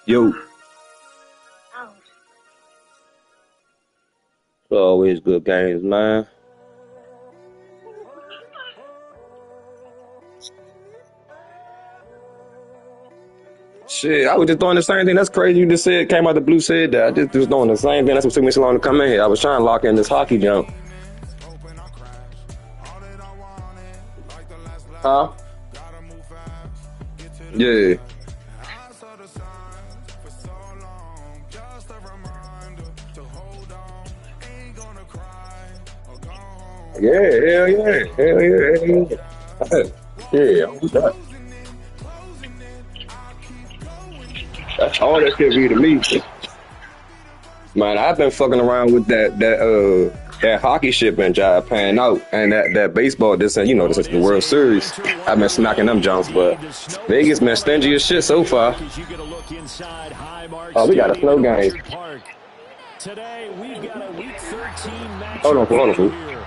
Yo, always good games, man. Shit, I was just doing the same thing. That's crazy. You just said came out the blue said that. I just was doing the same thing. That's what took me so long to come in here. I was trying to lock in this hockey jump. Huh? Yeah. Yeah, hell yeah. Hell yeah, hell yeah. Yeah, what's that? That's all that shit be to me. Man, I've been fucking around with that hockey shit been job panning out, and that baseball this is the World Series. I've been smacking them jumps, but Vegas been stingy as shit so far. Oh, we got a snow game. Today we've got a Week 13 Hold on, matchup hold on, for you fool. here,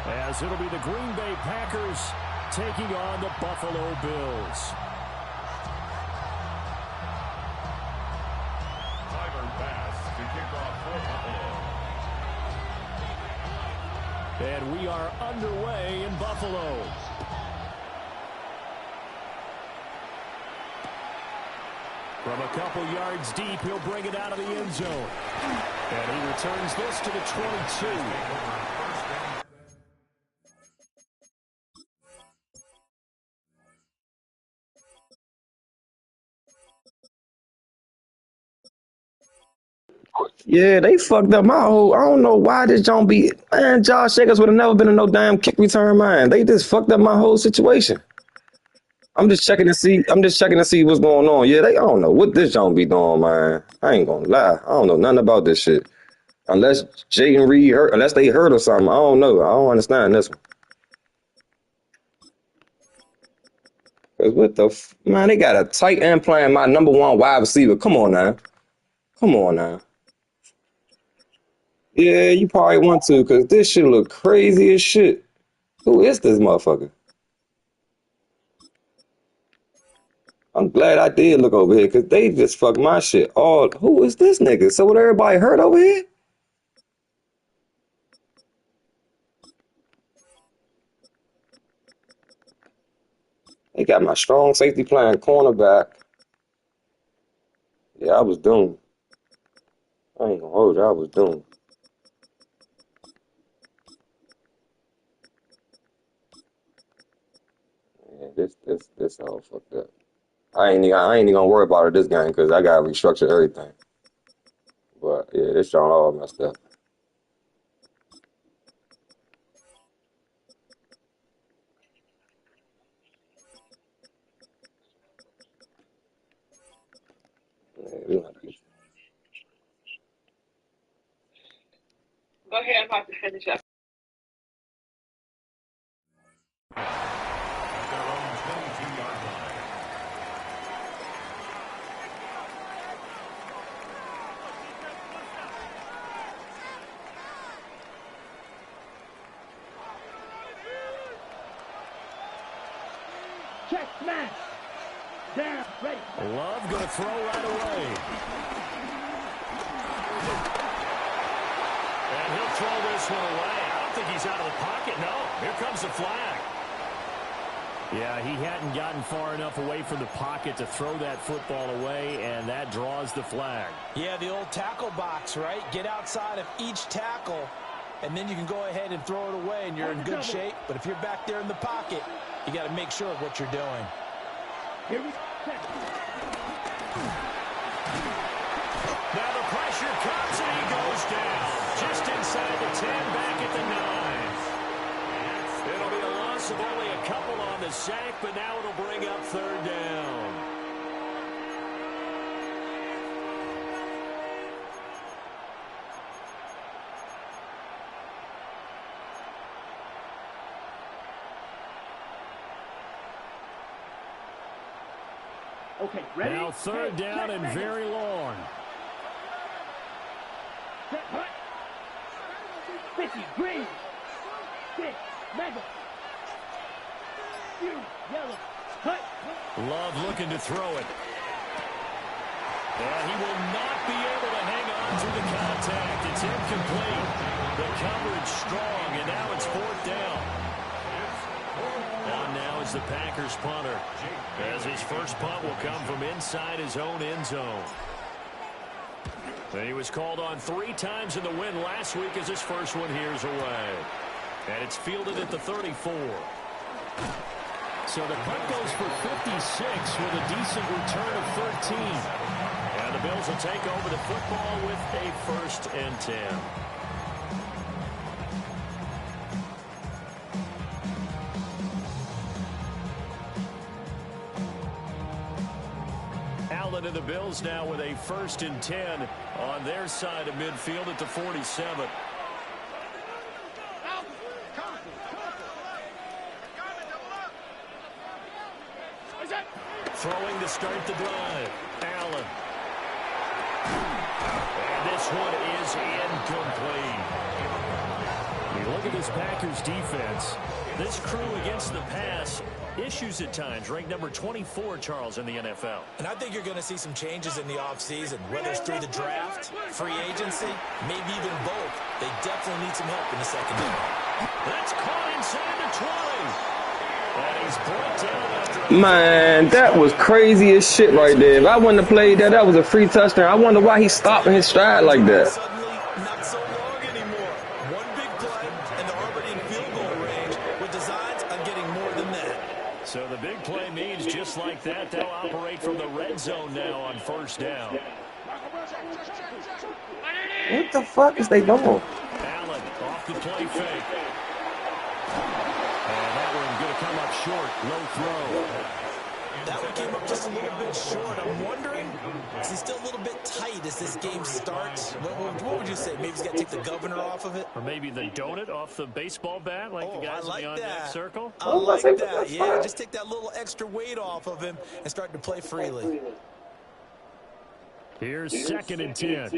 as it'll be the Green Bay Packers taking on the Buffalo Bills. And we are underway in Buffalo. From a couple yards deep, he'll bring it out of the end zone. And he returns this to the 22. Yeah, they fucked up my whole. I don't know why this don't be. Man, Josh Jacobs would have never been in no damn kick return, man. They just fucked up my whole situation. I'm just checking to see. I'm just checking to see what's going on. Yeah, I don't know what this don't be doing, man. I ain't gonna lie. I don't know nothing about this shit. Unless Jaden Reed hurt, unless they hurt or something. I don't know. I don't understand this one. Cause what the man? They got a tight end playing my number one wide receiver. Come on now. Come on now. Yeah, you probably want to, cause this shit look crazy as shit. Who is this motherfucker? I'm glad I did look over here, cause they just fucked my shit. Oh, who is this nigga? So what everybody hurt over here? They got my strong safety playing cornerback. Yeah, I was doomed. I ain't gonna hold you, I was doomed. Yeah, this all fucked up. I ain't even gonna worry about it this game because I gotta restructure everything. But yeah, this shit all messed up. Yeah, we gonna have to Check, smash. Down, ready. Love going to throw right away. And he'll throw this one away. I don't think he's out of the pocket. No, here comes the flag. Yeah, he hadn't gotten far enough away from the pocket to throw that football away, and that draws the flag. Yeah, the old tackle box, right? Get outside of each tackle, and then you can go ahead and throw it away, and you're in good shape. But if you're back there in the pocket, you got to make sure of what you're doing. Here we go. Now the pressure comes, and he goes down. Just inside the 10, back at the 9. It'll be a loss of only a couple on the sack, but now it'll bring up third down. Okay, ready? Now third down and very long. Set, hut. 50, green. 6, mega. You, yellow. Hut. Love looking to throw it. And he will not be able to hang on to the contact. It's incomplete. The coverage strong, and now it's 4th down. On now is the Packers punter, as his first punt will come from inside his own end zone. And he was called on 3 times in the win last week as his first one here's away. And it's fielded at the 34. So the punt goes for 56 with a decent return of 13. And the Bills will take over the football with a 1st and 10. Allen and the Bills now with a 1st and 10 on their side of midfield at the 47. Throwing to start the drive. Allen. And this one is incomplete. You look at this Packers defense. This crew against the pass, issues at times, ranked number 24, Charles, in the NFL. And I think you're going to see some changes in the offseason, whether it's through the draft, free agency, maybe even both. They definitely need some help in the secondary. That's caught inside the 20. And he's brought down after Man, that was crazy as shit right there. If I wouldn't have played that, that was a free touchdown. I wonder why he stopped in his stride like that. Suddenly, not so long anymore. One big play, and they're already in field goal range with designs on getting more than that. So the big play means just like that, they'll operate from the red zone now on 1st down. What the fuck is they doing? Allen off the play fake. And that one going to come up short. Low throw. That one came up just a little bit short. I'm wondering, is he still a little bit tight as this game starts? What would you say? Maybe he's got to take the governor off of it? Or maybe the donut off the baseball bat like the guys in the on-deck circle? I like that. Yeah, just take that little extra weight off of him and start to play freely. Here's 2nd and 10.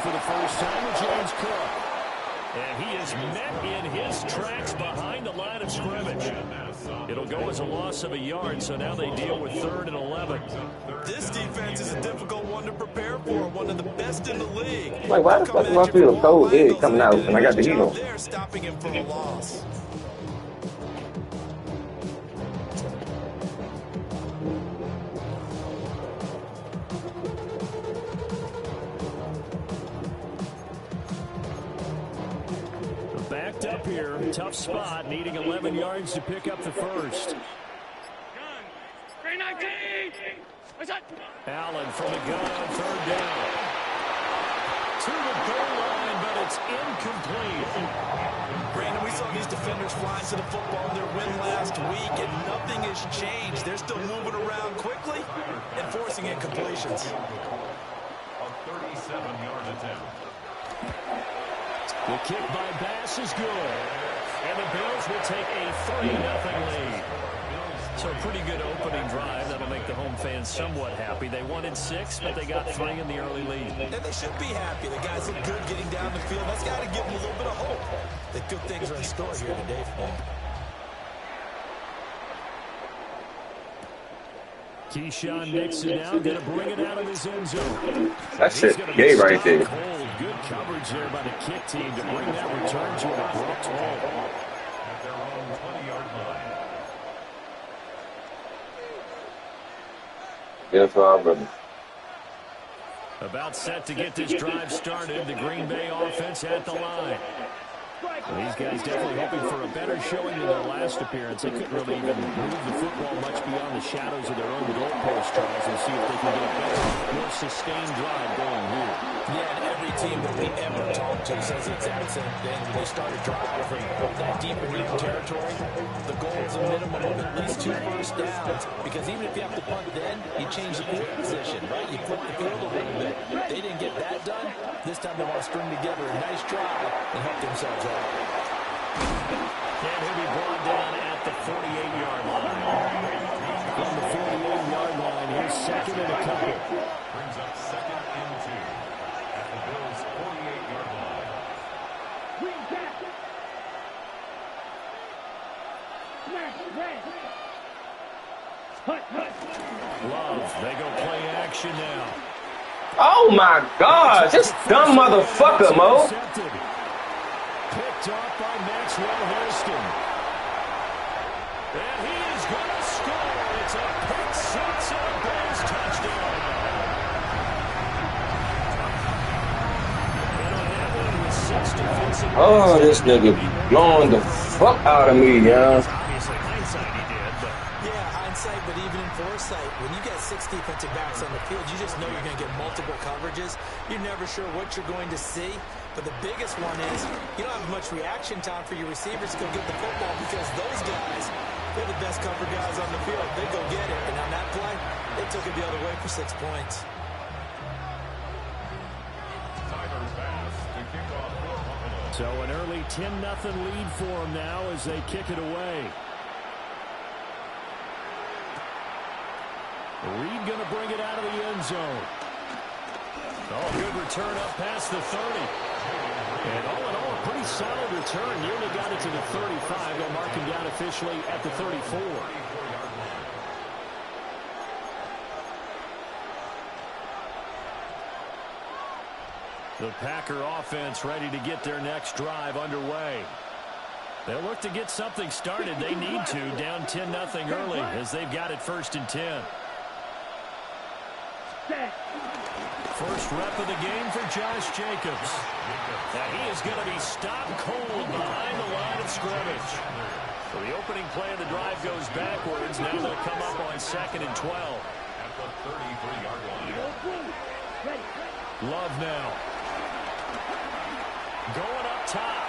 For the first time with James Cook. And he is met in his tracks behind the line of scrimmage. It'll go as a loss of a yard, so now they deal with 3rd and 11. This defense is a difficult one to prepare for, one of the best in the league. Like, why the fuck do I feel a cold egg coming out and I got the heat on? They're stopping him from a loss. Backed up here, tough spot, needing 11 yards to pick up the first. Allen from the gun on 3rd down. To the goal line, but it's incomplete. Brandon, we saw these defenders flying to the football in their win last week, and nothing has changed. They're still moving around quickly and forcing incompletions. A 37-yard attempt. The kick by Bass is good. And the Bills will take a 3-0 lead. So a pretty good opening drive. That'll make the home fans somewhat happy. They wanted 6, but they got 3 in the early lead. And they should be happy. The guys look good getting down the field. That's got to give them a little bit of hope that good things are in store here today for them. Keyshawn Nixon now going to bring it out of his end zone. That shit gay right there. Cold. Good coverage there by the kick team to bring that return to an abrupt halt. At their own 20-yard line. Yes, brother. About set to get this drive started. The Green Bay offense at the line. Well, these guys definitely hoping for a better showing than their last appearance. They couldn't really even move the football much beyond the shadows of their own goalpost, Charles, and see if they can get a better, more sustained drive going here. Yeah, and every team that we ever talk to says the exact same thing. When they start a drive from that deep in your territory, the goal is a minimum of at least 2 first downs. Because even if you have to punt then, you change the field position, right? You flip the field a little bit. They didn't get that done. This time they want to string together a nice drive and help themselves out. And he'll be brought down at the 48-yard line. From the 48-yard line, here's 2nd and a couple. Brings up 2nd and 2 at the Bills' 48-yard line. smash, red. Hut, hut. Love, they go play action now. Oh my gosh, this dumb motherfucker, Mo. Intercepted. Picked off by Maxwell Hairston. And he is going to score. It's a pick six and a Bears touchdown. And on that one with 6 defensive. Oh, this nigga blowing the fuck out of me, yeah. Obviously, hindsight he did, but Yeah, hindsight, but even in foresight, when you got 6 defensive backs on the field, you just know you're going to get multiple coverages. You're never sure what you're going to see. But the biggest one is you don't have much reaction time for your receivers to go get the football because those guys, they're the best cover guys on the field. They go get it. And on that play, they took it the other way for 6 points. Tiger's pass to kick off for Buffalo. so an early 10-0 lead for them now as they kick it away. Reed going to bring it out of the end zone. Oh, good return up past the 30. And all in all, a pretty solid return. Nearly got it to the 35. They'll mark him down officially at the 34. The Packer offense ready to get their next drive underway. They'll look to get something started. They need to, down 10-0 early as they've got it 1st and 10. First rep of the game for Josh Jacobs. Now he is going to be stopped cold behind the line of scrimmage. So the opening play of the drive goes backwards. Now they'll come up on 2nd and 12. At the 33-yard line. Love now. Going up top.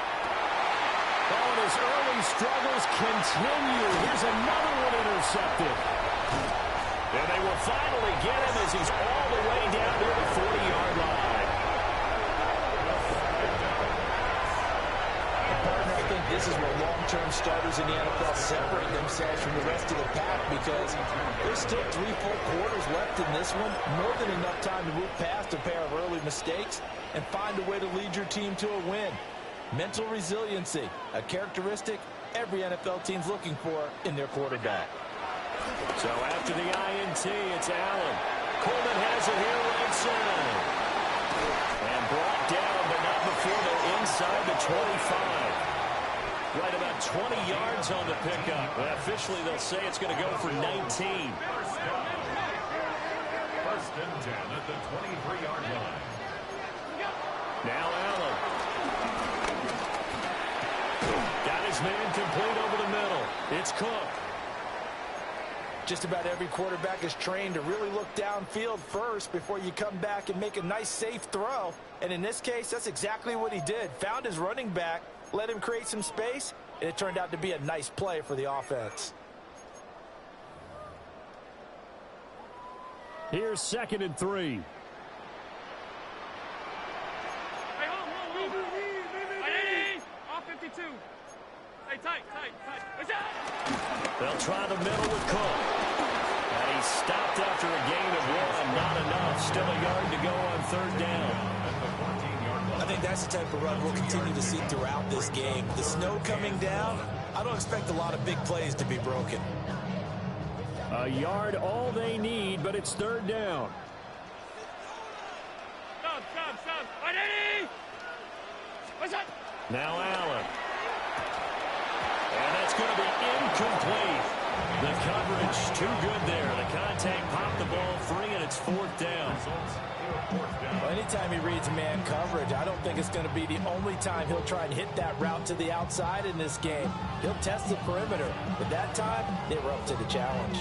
Oh, and his early struggles continue. Here's another one intercepted. And they will finally get him as he's all the way down to the 40-yard line. Partner, I think this is where long-term starters in the NFL separate themselves from the rest of the pack because there's still 3 full quarters left in this one. More than enough time to move past a pair of early mistakes and find a way to lead your team to a win. Mental resiliency, a characteristic every NFL team's looking for in their quarterback. So after the INT, it's Allen. Coleman has it here right side. And brought down, but not before they're inside the 25. Right about 20 yards on the pickup. But officially, they'll say it's going to go for 19. First and 10 at the 23-yard line. Now Allen. Got his man complete over the middle. It's Cook. Just about every quarterback is trained to really look downfield first before you come back and make a nice, safe throw. And in this case, that's exactly what he did. Found his running back, let him create some space, and it turned out to be a nice play for the offense. Here's 2nd and 3. All 52. Hey, tight. They'll try the middle with Cook. And he's stopped after a gain of 1. Not enough. Still a yard to go on 3rd down. I think that's the type of run we'll continue to see throughout this game. The snow coming down, I don't expect a lot of big plays to be broken. A yard all they need, but it's 3rd down. Stop. What's up? Now Allen. And that's going to be incomplete. The coverage too good there. The contact popped the ball free, and it's 4th down. Well, anytime he reads man coverage, I don't think it's going to be the only time he'll try and hit that route to the outside in this game. He'll test the perimeter. But that time, they were up to the challenge.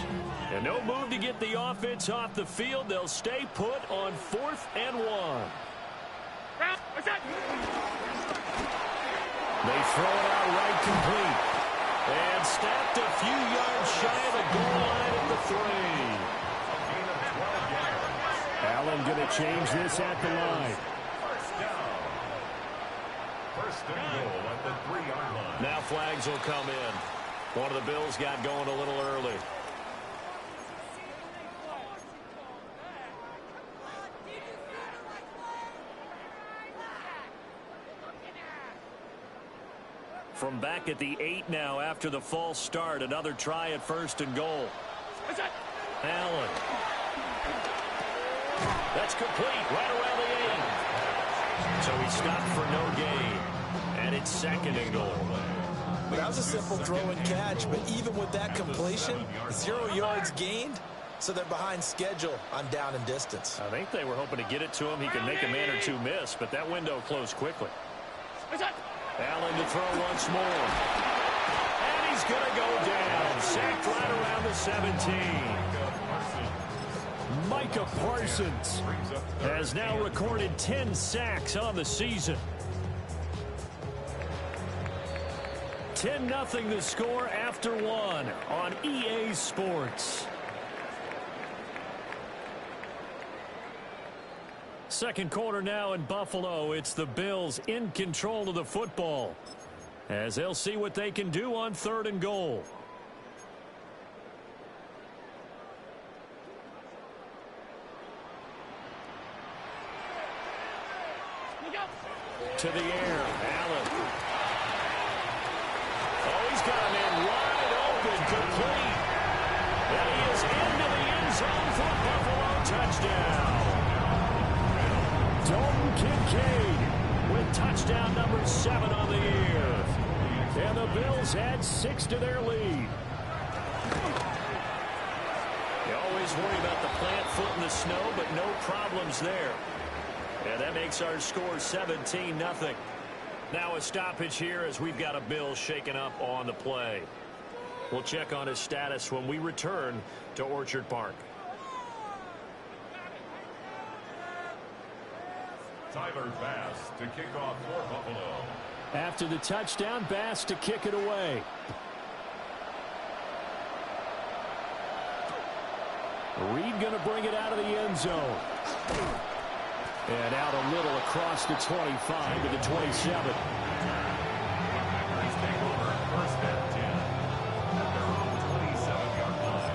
And no move to get the offense off the field. They'll stay put on 4th and 1. What's up? They throw it out right complete. And snapped a few yards shy of the goal line at the 3. Allen going to change this at the line. First and goal at the 3-yard line. Now flags will come in. One of the Bills got going a little early. From back at the 8 now after the false start. Another try at 1st and goal. Allen. That's complete right around the 8. So he stopped for no gain. And it's 2nd and goal. That was a simple throw and catch, but even with that completion, 0 yards gained, so they're behind schedule on down and distance. I think they were hoping to get it to him. He could make a man or two miss, but that window closed quickly. Allen to throw once more. And he's going to go down. Sacked right around the 17. Micah Parsons has now recorded 10 sacks on the season. 10-0 the score after 1 on EA Sports. Second quarter now in Buffalo. It's the Bills in control of the football as they'll see what they can do on 3rd and goal. To the air, Allen. Oh, he's got a man wide open, complete. And he is into the end zone for a Buffalo touchdown. Dalton Kincaid with touchdown number 7 on the year. And the Bills add 6 to their lead. You always worry about the plant foot in the snow, but no problems there. And that makes our score 17-0. Now a stoppage here as we've got a Bill shaken up on the play. We'll check on his status when we return to Orchard Park. Tyler Bass to kick off for Buffalo. After the touchdown, Bass to kick it away. Reed going to bring it out of the end zone. And out a little across the 25 to the 27. Packers take over 1st and 10 at their own 27-yard line.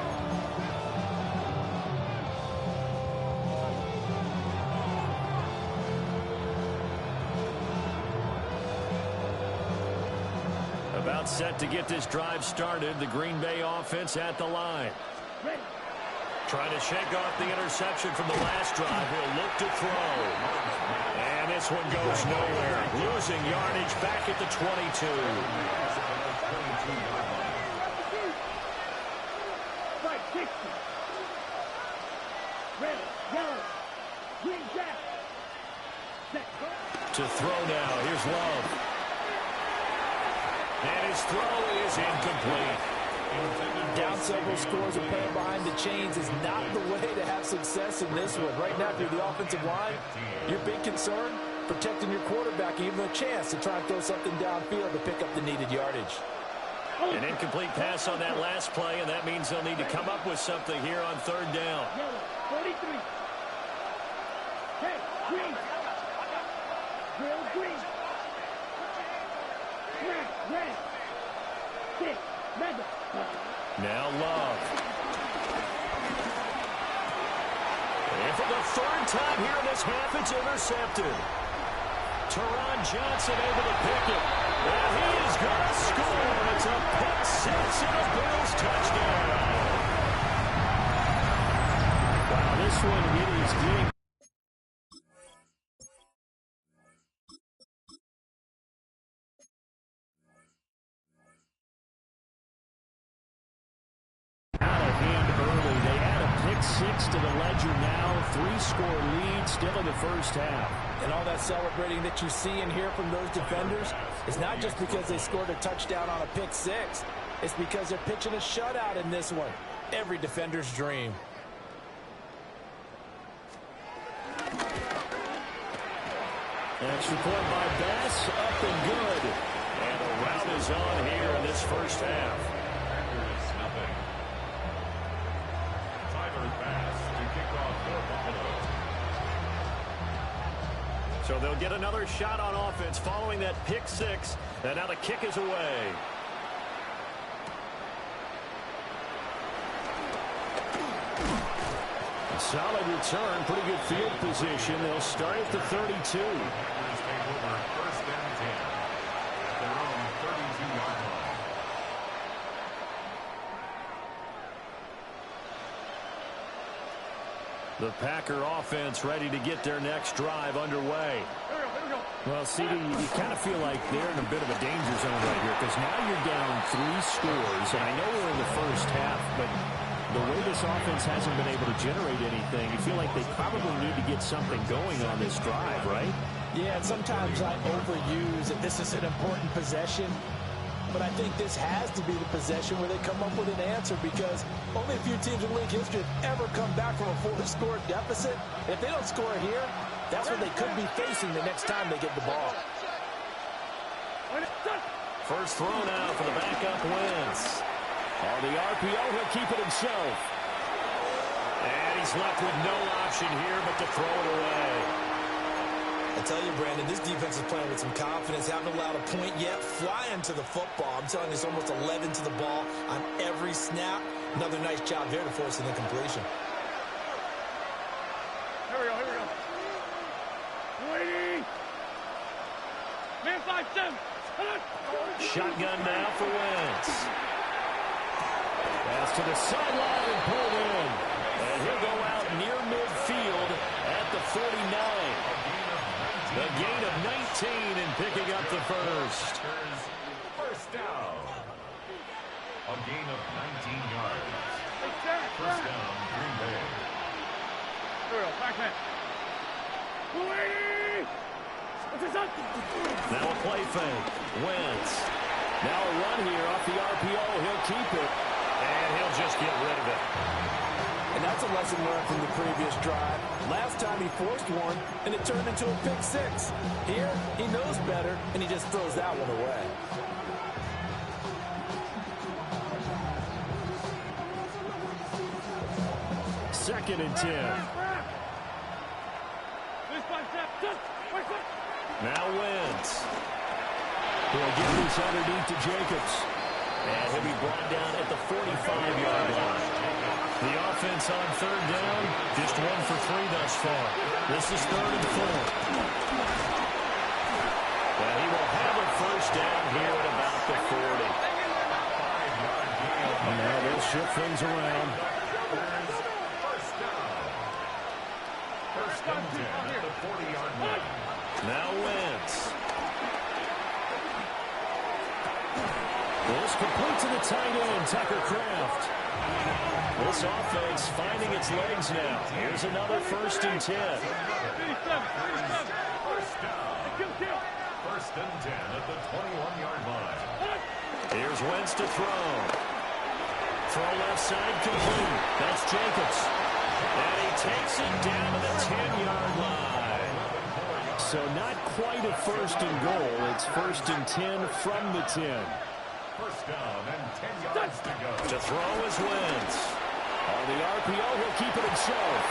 About set to get this drive started. The Green Bay offense at the line. Trying to shake off the interception from the last drive. He'll look to throw. And this one goes nowhere. Losing yardage back at the 22. To throw now. Here's Love. And his throw is incomplete. Down several scores and playing behind the chains is not the way to have success in this one. Right now, if you're the offensive line, your big concern, protecting your quarterback, and even a chance to try and throw something downfield to pick up the needed yardage. An incomplete pass on that last play, and that means they'll need to come up with something here on 3rd down. 43. Hey, Green. Green. Red. 6. Red. Now Love. And for the 3rd time here in this half, it's intercepted. Teron Johnson able to pick it. And he is going to score. It's a pick 6 and a Bills touchdown. Wow, this one it is getting. To the ledger now, 3-score lead still in the first half. And all that celebrating that you see and hear from those defenders is not just because they scored a touchdown on a pick 6. It's because they're pitching a shutout in this one. Every defender's dream. Extra point by Bass, up and good. And the rout is on here in this first half. Packers nothing. Tyler Bass to kick off for Buffalo. So they'll get another shot on offense following that pick 6. And now the kick is away. Solid return, pretty good field position. They'll start at the 32. Packers take over 1st and 10 at their own 32. The Packer offense ready to get their next drive underway. Well, CD, you kind of feel like they're in a bit of a danger zone right here because now you're down 3 scores, and I know we're in the first half, but the way this offense hasn't been able to generate anything, you feel like they probably need to get something going on this drive, right? Yeah, and sometimes I overuse that this is an important possession. But I think this has to be the possession where they come up with an answer because only a few teams in league history have ever come back from a 4-score deficit. If they don't score here, that's what they could be facing the next time they get the ball. First throw now for the backup Wentz. On the RPO, he'll keep it himself. And he's left with no option here but to throw it away. I tell you, Brandon, this defense is playing with some confidence. Haven't allowed a point yet. Flying to the football. I'm telling you, it's almost 11 to the ball on every snap. Another nice job there to force an incompletion. Here we go. Waiting. Man 5-7. Shotgun now for Wentz. Pass to the sideline and pulled in. And he'll go out near midfield at the 49. The gain of 19 and picking up the first. First down. A gain of 19 yards. First down, Green Bay. Here we go. Back. Waiting. Now a play fake. Wentz. Now a run here off the RPO. He'll keep it. And he'll just get rid of it. And that's a lesson learned from the previous drive. Last time he forced one, and it turned into a pick 6. Here, he knows better, and he just throws that one away. Second and 10. Now Wentz. He'll get this underneath to Jacobs. And he'll be brought down at the 45-yard line. The offense on third down, just 1 for 3 thus far. This is 3rd and 4. Well, he will have a first down here at about the 40. Now they'll shift things around. First and 10 at the 40-yard line. Now Wentz. This complete to the tight end, Tucker Kraft. This offense finding its legs now. Here's another 1st and 10. First and 10 at the 21-yard line. Here's Wentz to throw. Throw left side complete. That's Jacobs. And he takes it down to the 10-yard line. So not quite a 1st and goal. It's 1st and 10 from the 10. First down and 10 yards to go. To throw is Wentz. On the RPO, he'll keep it himself.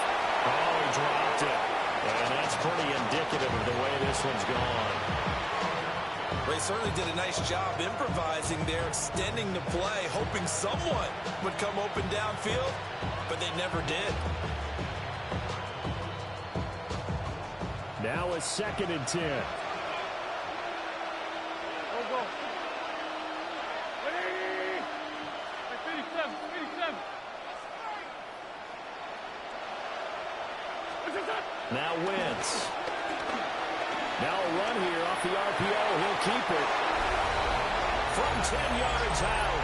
Oh, he dropped it. And that's pretty indicative of the way this one's gone. They certainly did a nice job improvising there, extending the play, hoping someone would come open downfield, but they never did. Now a 2nd and 10. Go. 87. Now Wentz. Now a run here off the RPO. He'll keep it from 10 yards out.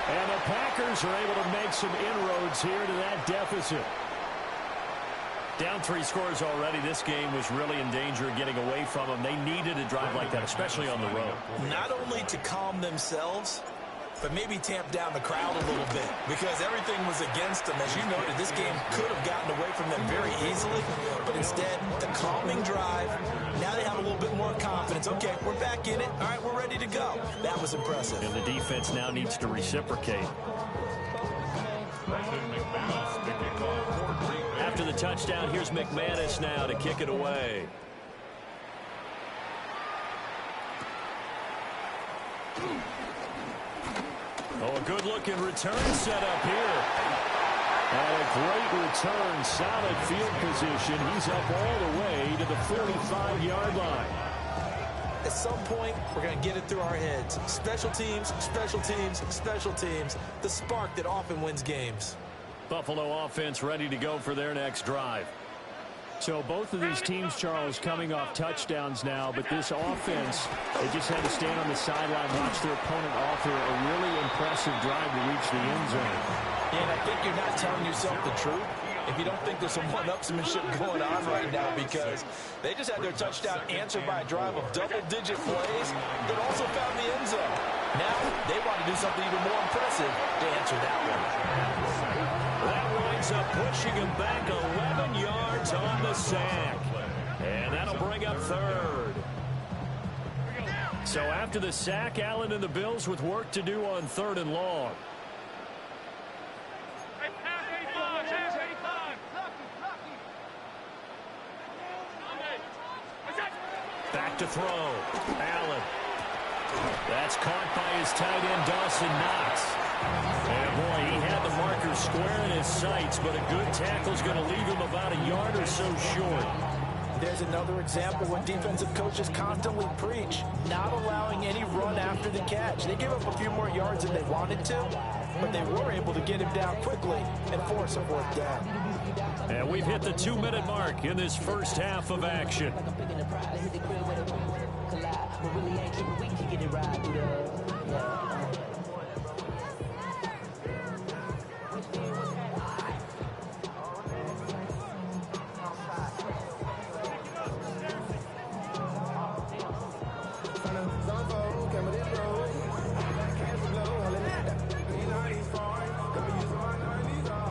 And the Packers are able to make some inroads here to that deficit. Down 3 scores already. This game was really in danger of getting away from them. They needed a drive like that, especially on the road. Not only to calm themselves, but maybe tamp down the crowd a little bit because everything was against them. As you noted, this game could have gotten away from them very easily, but instead, the calming drive, now they have a little bit more confidence. Okay, we're back in it. All right, we're ready to go. That was impressive. And the defense now needs to reciprocate. After the touchdown, here's McManus now to kick it away. Oh, a good-looking return set up here. And a great return, solid field position. He's up all the way to the 45-yard line. At some point, we're going to get it through our heads. Special teams, special teams, special teams. The spark that often wins games. Buffalo offense ready to go for their next drive. So both of these teams, Charles, coming off touchdowns now, but this offense, they just had to stand on the sideline, watch their opponent author a really impressive drive to reach the end zone. Yeah, and I think you're not telling yourself the truth if you don't think there's some one-upsmanship going on right now, because they just had their touchdown answered by a drive of double-digit plays that also found the end zone. Now they want to do something even more impressive to answer that one. That winds up pushing him back 11 yards on the sack. And that'll bring up third. So after the sack, Allen and the Bills with work to do on 3rd and long. Back to throw. Allen. That's caught by his tight end, Dawson Knox. And boy, he had the marker square in his sights, but a good tackle is going to leave him about a yard or so short. There's another example when defensive coaches constantly preach, not allowing any run after the catch. They gave up a few more yards than they wanted to, but they were able to get him down quickly and force a 4th down. And we've hit the 2-minute mark in this first half of action.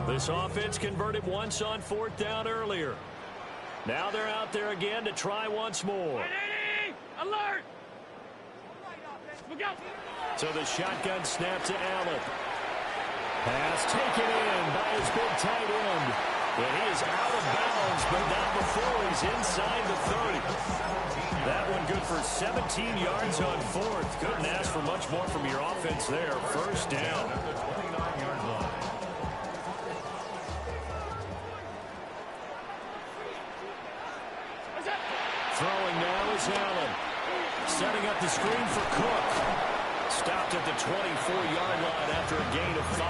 This offense converted once on 4th down earlier. Now they're out there again to try once more. Alert! Look out! So the shotgun snap to Allen. Pass taken in by his big tight end. And he is out of bounds, but not before he's inside the 30. That one good for 17 yards on 4th. Couldn't ask for much more from your offense there. 1st down. Throwing now is Allen. Setting up the screen for Cook. Stopped at the 24-yard line after a gain of 5.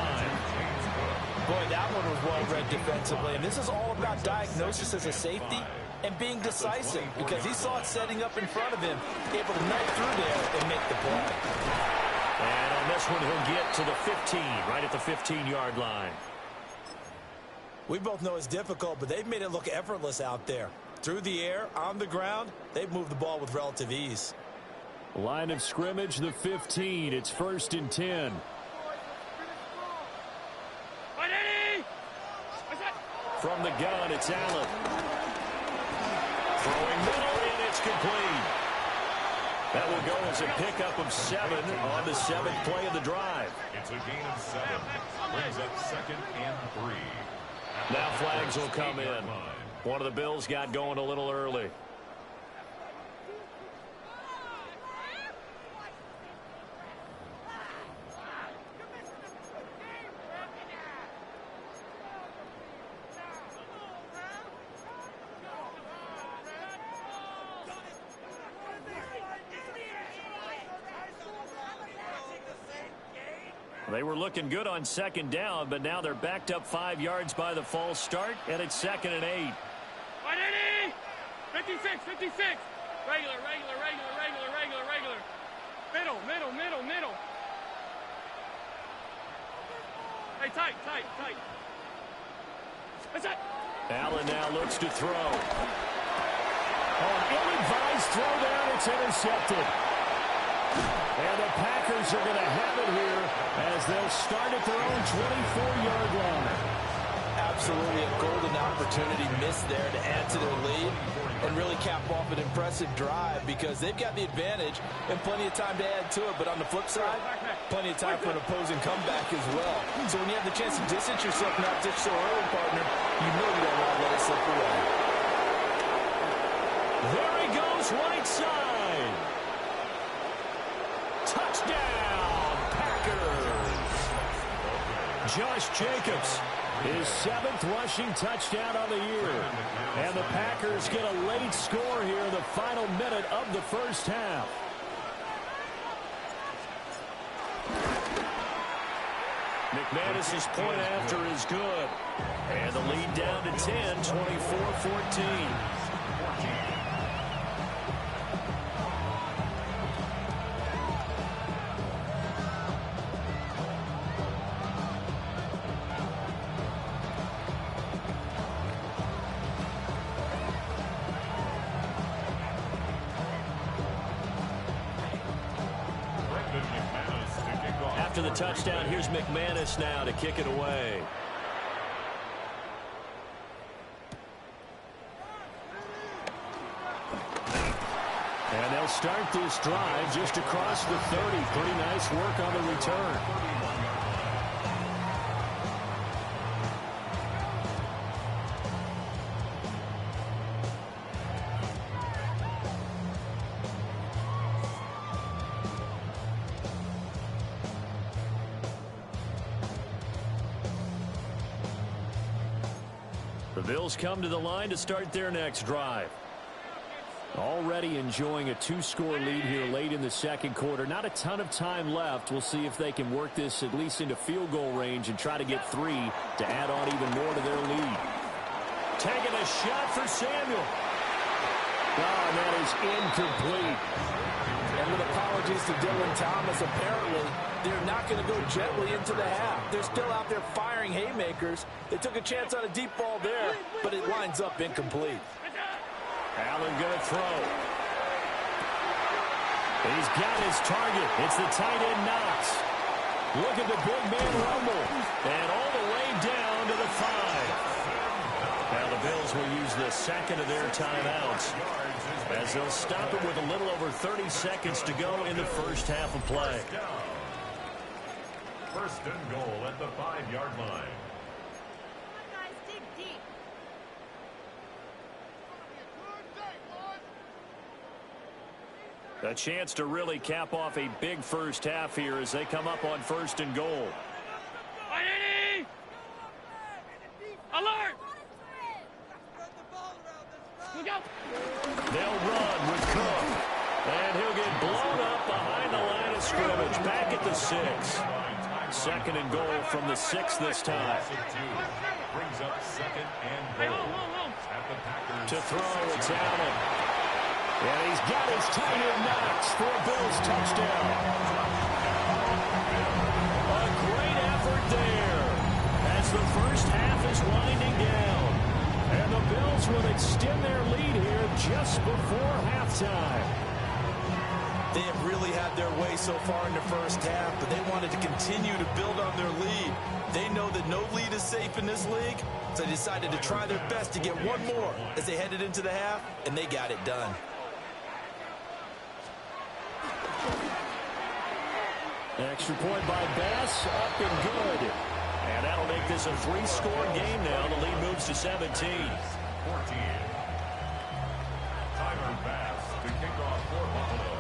Boy, that one was well read defensively. And this is all about diagnosis as a safety and being decisive, because he saw it setting up in front of him, able to knife through there and make the play. And on this one, he'll get to the 15, right at the 15-yard line. We both know it's difficult, but they've made it look effortless out there. Through the air, on the ground, they've moved the ball with relative ease. Line of scrimmage, the 15. It's 1st and 10. From the gun, it's Allen. Throwing middle, and it's complete. That will go as a pickup of 7 on the 7th play of the drive. It's a gain of 7. Brings up 2nd and 3. Now flags will come in. One of the Bills got going a little early. They were looking good on 2nd down, but now they're backed up 5 yards by the false start, and it's 2nd and 8. 56, 56. Regular. Middle. Hey, tight. That's it. Allen now looks to throw. An ill-advised throw down. It's intercepted. And the Packers are going to have it here as they'll start at their own 24-yard line. Absolutely a golden opportunity missed there to add to their lead and really cap off an impressive drive, because they've got the advantage and plenty of time to add to it. But on the flip side, plenty of time for an opposing comeback as well. So when you have the chance to distance yourself, not ditch so early, partner, you know you don't want to let it slip away. There he goes, right side. Touchdown, Packers. Josh Jacobs, his 7th rushing touchdown on the year. And the Packers get a late score here in the final minute of the first half. McManus's point after is good. And the lead down to 10, 24-14. After the touchdown, here's McManus now to kick it away. And they'll start this drive just across the 30. Pretty nice work on the return. The Bills come to the line to start their next drive. Already enjoying a 2-score lead here late in the second quarter. Not a ton of time left. We'll see if they can work this at least into field goal range and try to get 3 to add on even more to their lead. Taking a shot for Samuel. Oh, and that is incomplete. And with apologies to Dylan Thomas, apparently they're not going to go gently into the half. They're still out there firing haymakers. They took a chance on a deep ball there, but it lines up incomplete. Allen going to throw. He's got his target. It's the tight end Knox. Look at the big man rumble. And all the way down to the 5. Now the Bills will use the second of their timeouts as they'll stop it with a little over 30 seconds to go in the first half of play. First and goal at the 5-yard line. A chance to really cap off a big first half here as they come up on first and goal. Alert! Look out! They'll run with Cook. And he'll get blown up behind the line of scrimmage. Back at the 6. Second and goal from the 6 this time. Brings up second and goal. At the Packers. To throw, it's Allen. And he's got his tight end Knox for a Bills touchdown. A great effort there as the first half is winding down. And the Bills will extend their lead here just before halftime. They have really had their way so far in the first half, but they wanted to continue to build on their lead. They know that no lead is safe in this league, so they decided to try their best to get one more as they headed into the half, and they got it done. Extra point by Bass, up and good. And that'll make this a 3-score game now. The lead moves to 17. 14. Tyler Bass to kick off for Buffalo.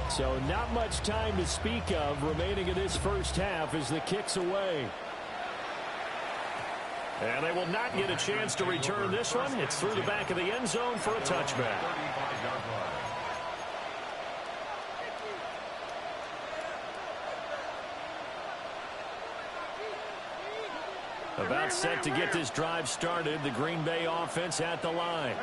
So not much time to speak of remaining in this first half as the kick's away. And they will not get a chance to return this one. It's through the back of the end zone for a touchback. 35-yard line. About set to get this drive started, the Green Bay offense at the line.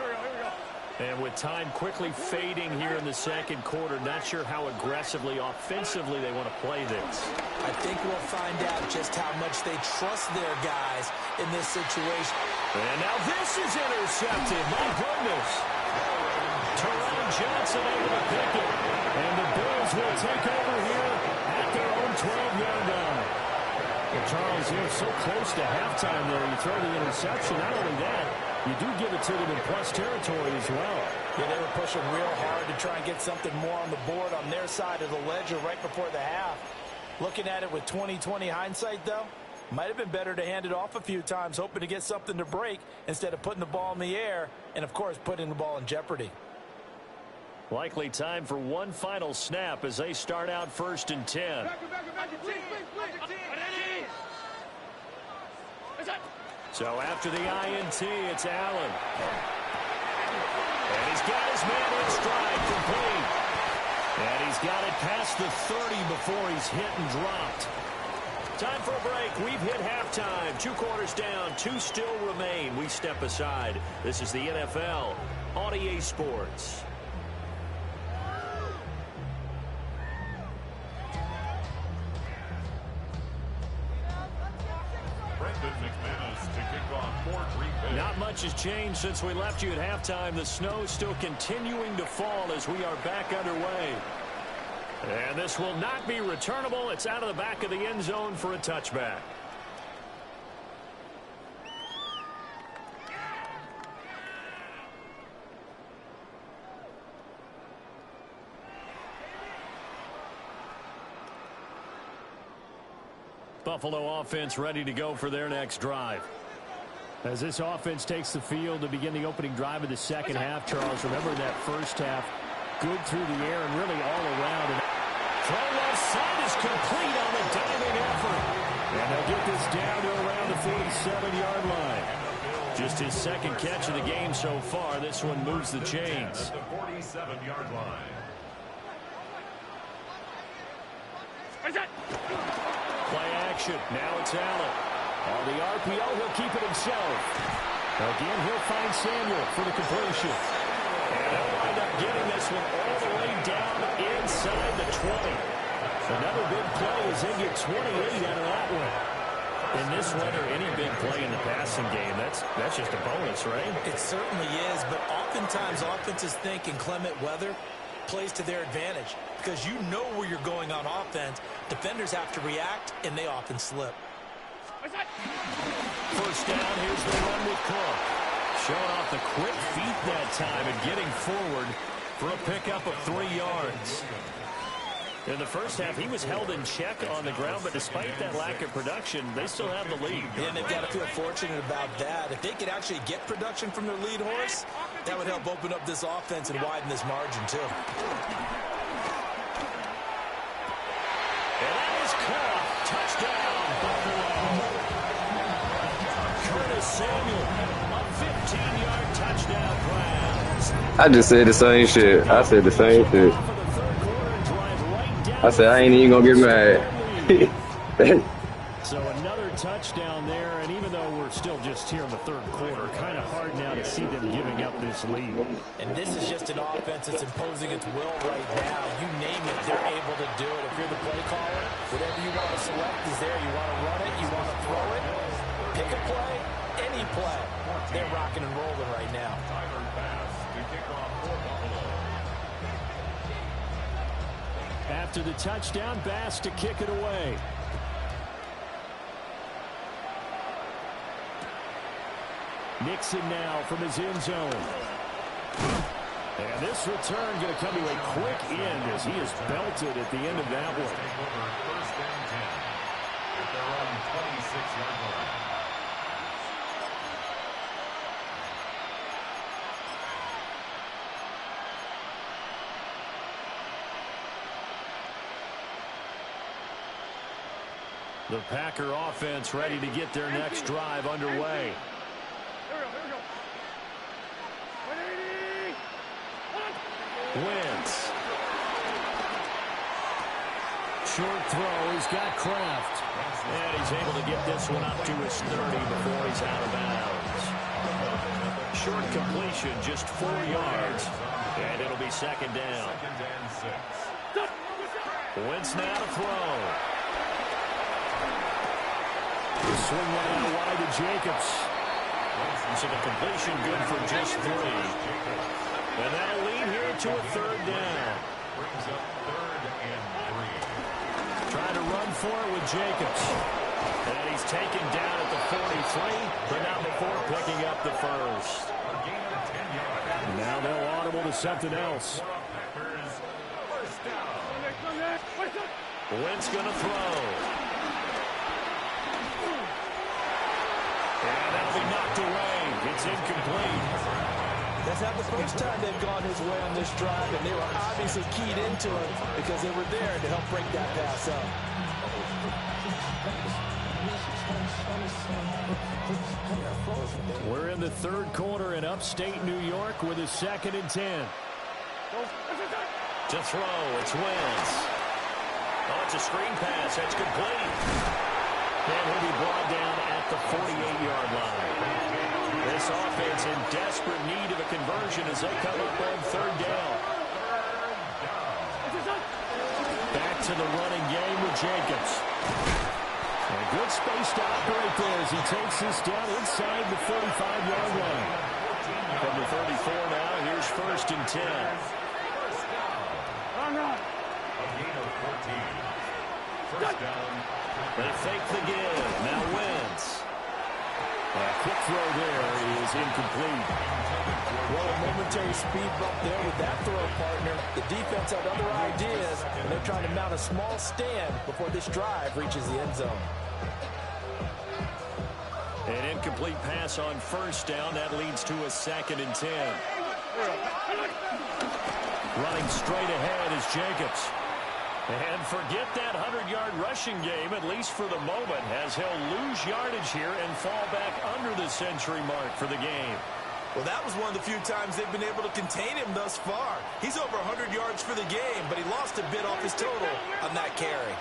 And with time quickly fading here in the second quarter, not sure how aggressively, offensively they want to play this. I think we'll find out just how much they trust their guys in this situation. And now this is intercepted. My goodness. Teron Johnson able to pick it. And the Bills will take over here at their own 12-yard line. Well, Charles, you're so close to halftime there. You throw the interception. Not only that, you do give it to them in plus territory as well. Yeah, they were pushing real hard to try and get something more on the board on their side of the ledger right before the half. Looking at it with 20/20 hindsight, though, might have been better to hand it off a few times, hoping to get something to break instead of putting the ball in the air and, of course, putting the ball in jeopardy. Likely time for one final snap as they start out first and 10. So after the INT, it's Allen. And he's got his man in stride, complete. And he's got it past the 30 before he's hit and dropped. Time for a break. We've hit halftime. 2 quarters down. 2 still remain. We step aside. This is the NFL on EA Sports. Not much has changed since we left you at halftime. The snow still continuing to fall as we are back underway. And this will not be returnable. It's out of the back of the end zone for a touchback. Buffalo offense ready to go for their next drive. As this offense takes the field to begin the opening drive of the second half, Charles, remember that first half, good through the air and really all around. And throw left side is complete on the diving effort. And they'll get this down to around the 47-yard line. Just his second catch of the game so far. This one moves the chains. At the 47-yard line. Play action. Now it's Allen. On the RPO, he'll keep it himself. Again, he'll find Samuel for the completion. And they'll wind up getting this one all the way down inside the 20. Another big play as they get 28 out of that one. In this weather, any big play in the passing game, that's just a bonus, right? It certainly is, but oftentimes offenses think in clement weather plays to their advantage because you know where you're going on offense. Defenders have to react, and they often slip. First down, here's the run with Cook. Showing off the quick feet that time and getting forward for a pickup of 3 yards. In the first half, he was held in check on the ground, but despite that lack of production, they still have the lead. Yeah, and they've got to feel fortunate about that. If they could actually get production from their lead horse, that would help open up this offense and widen this margin, too. And that is caught. Touchdown, Buffalo. Curtis Samuel, a 15-yard touchdown pass. I just said the same shit. I said the same shit. I said I ain't even gonna get mad. So another touchdown there, and even though we're still just here in the third quarter, kind of hard now to see them giving up this lead. And this is just an offense that's imposing its will right now. You name it, they're able to do it. If you're the play caller, whatever you want to select is there. You want to run it, you want to throw it, pick a play, any play. They're rocking and rolling right now. After the touchdown, Bass to kick it away. Nixon now from his end zone. And this return going to come to a quick end as he is belted at the end of that one. First and 10 at their own 26-yard line. The Packer offense ready to get their next drive underway. Wentz. Short throw. He's got Kraft. And he's able to get this one up to his 30 before he's out of bounds. Short completion, just 4 yards. And it'll be second down. Wentz now to throw. Swing one out wide to Jacobs. So the completion good for just 3. And that'll lead here to a third down. Brings up 3rd and 3. Trying to run for it with Jacobs. And he's taken down at the 43, but not before picking up the first. A gain of 10 yards. Now they'll audible to something else. Packers first down. Wentz going to throw. And that'll be knocked away. It's incomplete. That's not the first time they've gone his way on this drive, and they were obviously keyed into it because they were there to help break that pass up. We're in the third quarter in upstate New York with a 2nd and 10. To throw, it's Wentz. Oh, it's a screen pass. That's complete. And he'll be brought down at the 48-yard line. This offense in desperate need of a conversion as they come up on third down. Back to the running game with Jacobs. And a good space to operate there as he takes this down inside the 45-yard line. From the 34 now, here's 1st and 10. A gain of 14. First down. They fake the give. Now Wentz. A quick throw there is incomplete. Well, a momentary speed bump there with that throw, partner. The defense had other ideas, and they're trying to mount a small stand before this drive reaches the end zone. An incomplete pass on 1st down. That leads to a 2nd and 10. Running straight ahead is Jacobs. And forget that 100-yard rushing game, at least for the moment, as he'll lose yardage here and fall back under the century mark for the game. Well, that was one of the few times they've been able to contain him thus far. He's over 100 yards for the game, but he lost a bit off his total on that carry.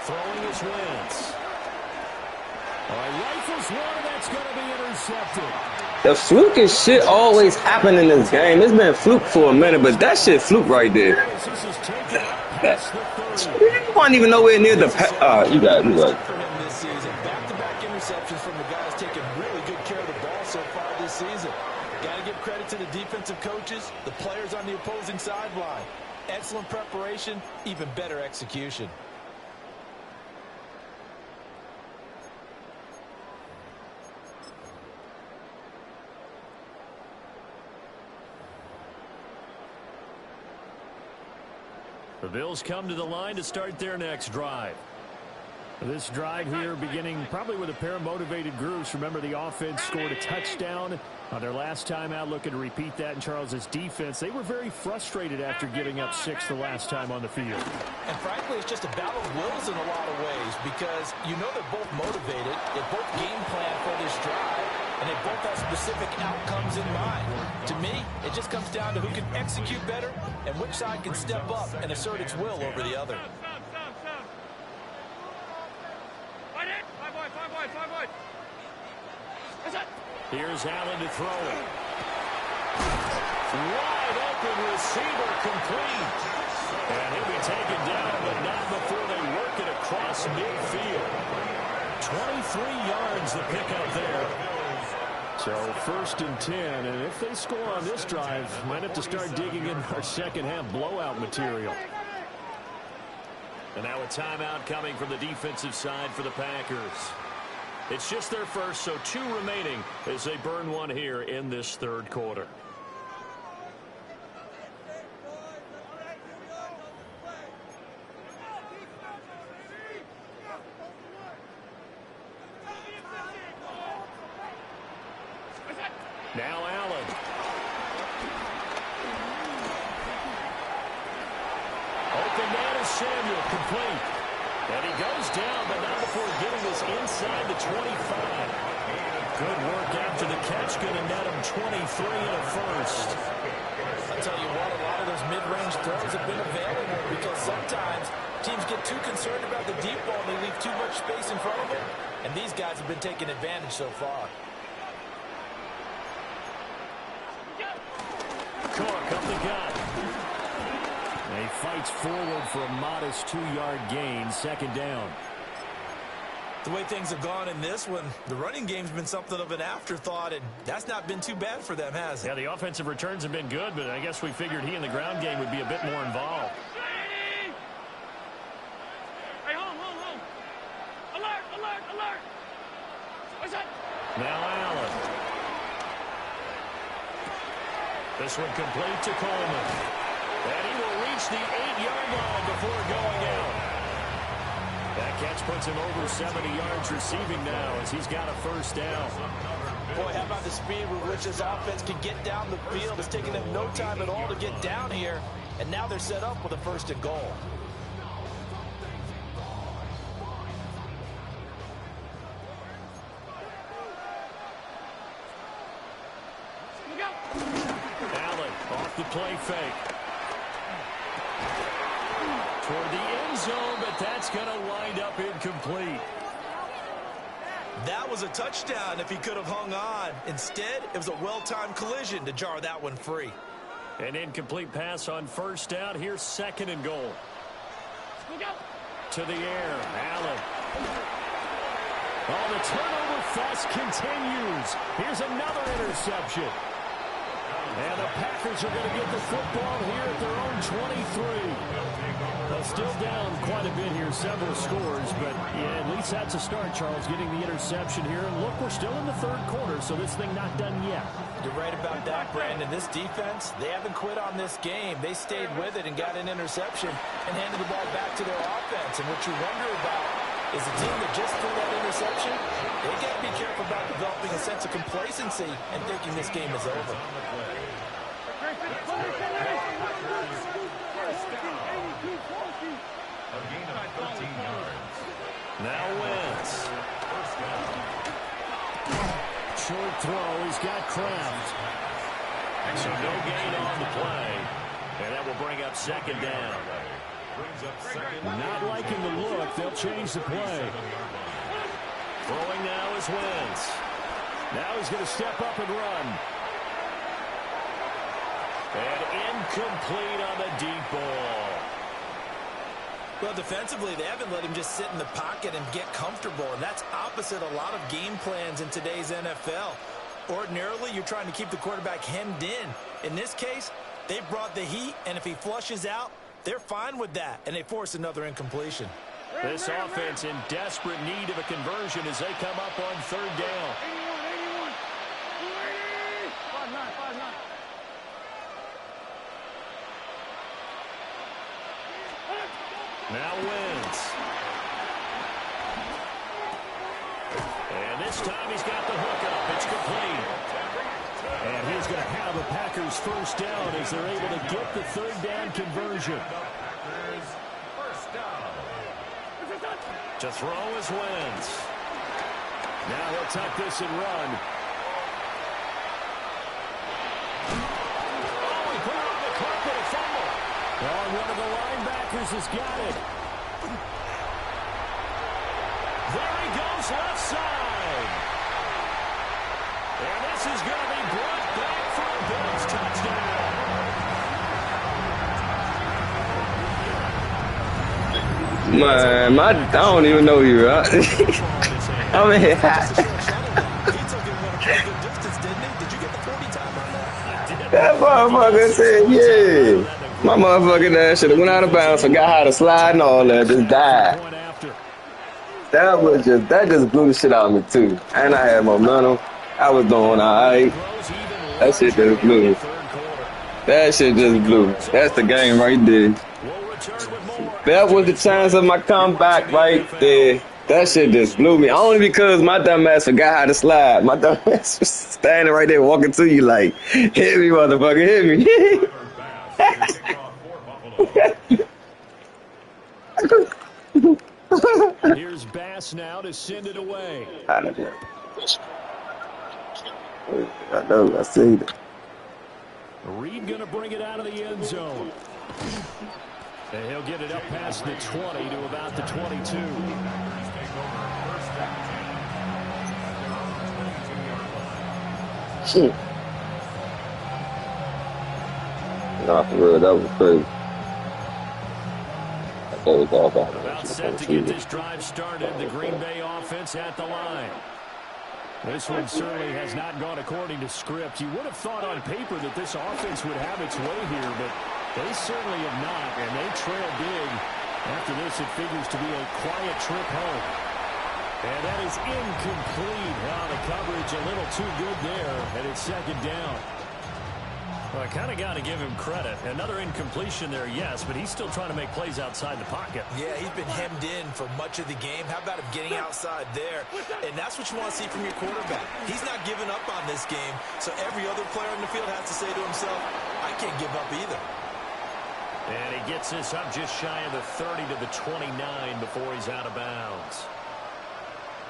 Throwing his Wentz. Rifles one, that's going to be intercepted. The flukish shit always happen in this game. It's been fluke for a minute, but that shit fluke right there. You weren't even nowhere near the you got it. For him this season, back-to-back interceptions from the guys taking really good care of the ball so far this season. Got to give credit to the defensive coaches, the players on the opposing sideline. Excellent preparation, even better execution. The Bills come to the line to start their next drive. This drive here beginning probably with a pair of motivated groups. Remember, the offense scored a touchdown on their last time out, looking to repeat that in Charles's defense. They were very frustrated after giving up 6 the last time on the field. And frankly, it's just a battle of wills in a lot of ways because you know they're both motivated. They both game plan for this drive, and they both have specific outcomes in mind. To me, it just comes down to who can execute better and which side can step up and assert its will over the other. Here's Allen to throw it. Wide open receiver complete. And he'll be taken down, but not before they work it across midfield. 23 yards the pickup there. So 1st and 10, and if they score on this drive, might have to start digging in our second half blowout material. And now a timeout coming from the defensive side for the Packers. It's just their first, so 2 remaining as they burn one here in this third quarter. Now Allen. Open man is Samuel, complete. And he goes down, but not before getting this inside the 25. Good work after the catch, going to net him 23 and a first. I tell you what, a lot of those mid-range throws have been available because sometimes teams get too concerned about the deep ball and they leave too much space in front of them. And these guys have been taking advantage so far. Cook up the gut. And he fights forward for a modest 2-yard gain, 2nd down. The way things have gone in this one, the running game's been something of an afterthought, and that's not been too bad for them, has it? Yeah, the offensive returns have been good, but I guess we figured he in the ground game would be a bit more involved. Hey, home. Alert. What's that? Now Allen. This one complete to Coleman. And he will reach the 8-yard line before going out. That catch puts him over 70 yards receiving now as he's got a first down. Boy, how about the speed with which this offense can get down the field? It's taken them no time at all to get down here. And now they're set up with a 1st and goal. Allen off the play fake. Toward the end zone, but but that's going to wind up incomplete. That was a touchdown if he could have hung on. Instead, it was a well-timed collision to jar that one free. An incomplete pass on first down. Here's 2nd and goal. To the air, Allen. Oh, the turnover fest continues. Here's another interception. And the Packers are going to get the football here at their own 23. Still down quite a bit here, several scores, but yeah, at least that's a start, Charles, getting the interception here. And look, we're still in the 3rd quarter, so this thing not done yet. You're right about that, Brandon. This defense, they haven't quit on this game. They stayed with it and got an interception and handed the ball back to their offense. And what you wonder about is a team that just threw that interception, they got to be careful about developing a sense of complacency and thinking this game is over. A gain of 13 yards. Now Wentz. Short throw. He's got Kraft. So no gain on the play. And that will bring up 2nd down. Not liking the look. They'll change the play. Throwing now is Wentz. Now he's going to step up and run. And incomplete on the deep ball. Well, defensively, they haven't let him just sit in the pocket and get comfortable, and that's opposite a lot of game plans in today's NFL. Ordinarily, you're trying to keep the quarterback hemmed in. In this case, they brought the heat, and if he flushes out, they're fine with that, and they force another incompletion. This offense in desperate need of a conversion as they come up on 3rd down. 81. 5-9. Now Wentz. And this time he's got the hookup. It's complete. And he's going to have a Packers 1st down as they're able to get the 3rd down conversion. First down. To throw is Wentz. Now he'll tuck this and run. Oh, he put it on the carpet, a fumble. Oh, one of the linebackers has got it. There he goes, left side. And this is going to be brought back for a Bills touchdown. Man, I don't even know you, right? I mean, He took it one a pretty good distance, didn't he? Did you get the 40 time on that? that motherfucker said, yeah. My motherfucking ass should have went out of bounds, forgot how to slide and all that, just died. That just blew the shit out of me too. And I had momentum. I was doing alright. That shit just blew. That shit just blew. That's the game right there. That was the chance of my comeback right there. That shit just blew me. Only because my dumb ass forgot how to slide. My dumb ass was standing right there walking to you like, hit me, motherfucker, hit me. Here's Bass now to send it away. I know, I see that. Reed going to bring it out of the end zone. And he'll get it up past the 20 to about the 22. Shit. Nah, for real, that was crazy. That was all About set to get this drive started. The Green Bay offense at the line. This one certainly has not gone according to script. You would have thought on paper that this offense would have its way here, but they certainly have not, and they trail big. After this, it figures to be a quiet trip home. And that is incomplete. Now the coverage a little too good there, and it's 2nd down. Well, I kind of got to give him credit. Another incompletion there, yes, but he's still trying to make plays outside the pocket. Yeah, he's been hemmed in for much of the game. How about him getting outside there? And that's what you want to see from your quarterback. He's not giving up on this game, so every other player in the field has to say to himself, I can't give up either. And he gets this up just shy of the 30 to the 29 before he's out of bounds.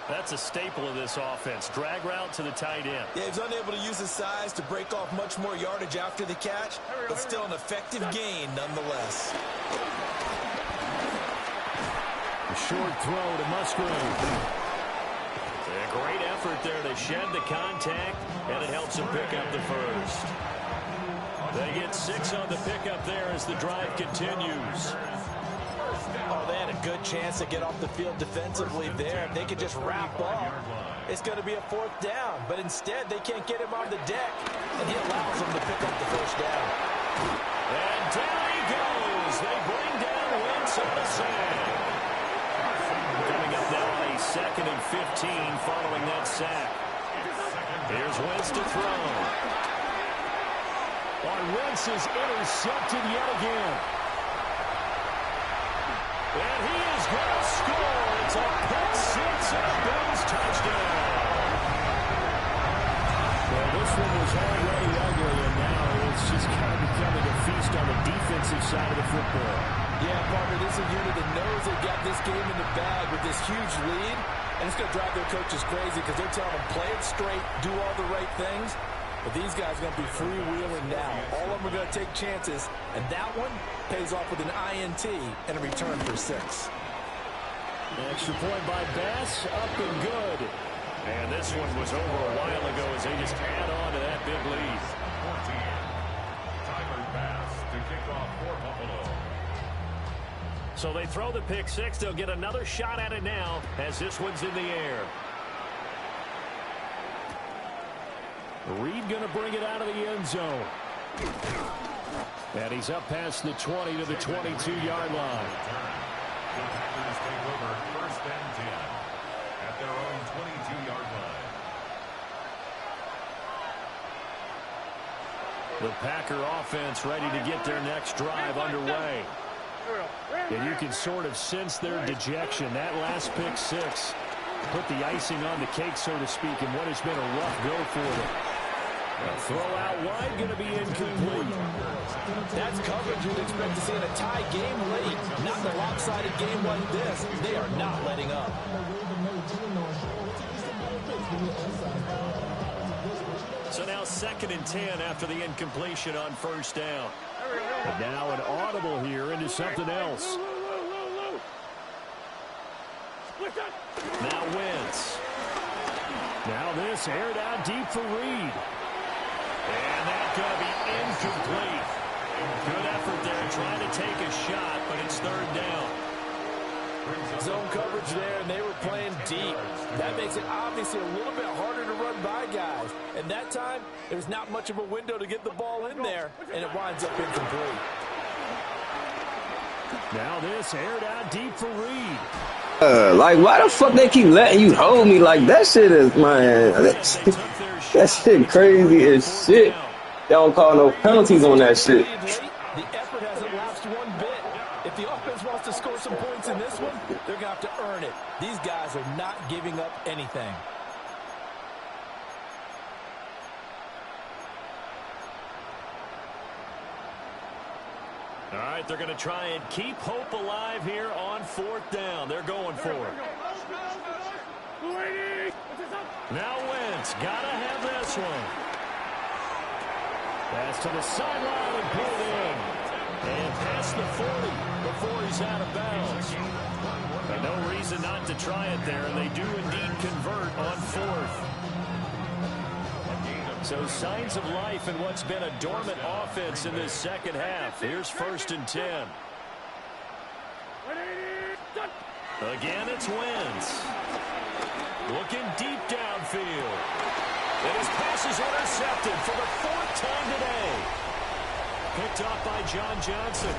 That's a staple of this offense. Drag route to the tight end. Yeah, he's unable to use his size to break off much more yardage after the catch, but still an effective gain nonetheless. Short throw to Musgrave. A great effort there to shed the contact, and it helps him pick up the first. They get 6 on the pickup there as the drive continues. Oh, they had a good chance to get off the field defensively there. If they could just wrap up, it's going to be a 4th down. But instead, they can't get him on the deck, and he allows them to pick up the first down. And down he goes. They bring down Wentz on the sack. Coming up now on a 2nd and 15 following that sack. Here's Wentz to throw. Wentz is intercepted yet again. And he is going to score. It's a pick 6 and a Bills touchdown. Well, this one was already ugly, and now it's just kind of becoming a feast on the defensive side of the football. Yeah, partner, this is a unit that knows they've got this game in the bag with this huge lead, and it's going to drive their coaches crazy because they're telling them play it straight, do all the right things. But these guys are going to be freewheeling now. All of them are going to take chances, and that one pays off with an INT and a return for 6. Extra point by Bass, up and good. And this one was over a while ago as they just add on to that big lead. 14. Tyler Bass to kick off for Buffalo. So they throw the pick 6. They'll get another shot at it now as this one's in the air. Reed going to bring it out of the end zone. And he's up past the 20 to the 22-yard line. The Packers take over 1st and 10 at their own 22-yard line. The Packer offense ready to get their next drive underway. And you can sort of sense their dejection. That last pick 6 put the icing on the cake, so to speak, in what has been a rough go for them. A throw out wide, going to be incomplete. That's coverage you'd expect to see in a tie game late. Not in a lopsided game like this. They are not letting up. So now 2nd and 10 after the incompletion on 1st down. And now an audible here into something else. Now Wentz. Now this aired out deep for Reed. And that's going to be incomplete. Good effort there trying to take a shot, but it's 3rd down. Zone coverage there, and they were playing deep. That makes it obviously a little bit harder to run by guys. And that time, there's not much of a window to get the ball in there, and it winds up incomplete. Now this aired out deep for Reed. Like, why the fuck they keep letting you hold me like that? Shit is, man. That shit crazy as shit. They don't call no penalties on that shit. The effort hasn't lapsed one bit. If the offense wants to score some points in this one, they're going to have to earn it. These guys are not giving up anything. All right, they're going to try and keep hope alive here on 4th down. They're going for it. Now Wentz, got to have this one. Pass to the sideline and pulled in. And past the 40 before he's out of bounds. But no reason not to try it there, and they do indeed convert on 4th. So signs of life in what's been a dormant offense in this 2nd half. Here's 1st and 10. Again, it's Wentz. Looking deep downfield. And his pass is intercepted for the 4th time today. Picked off by John Johnson.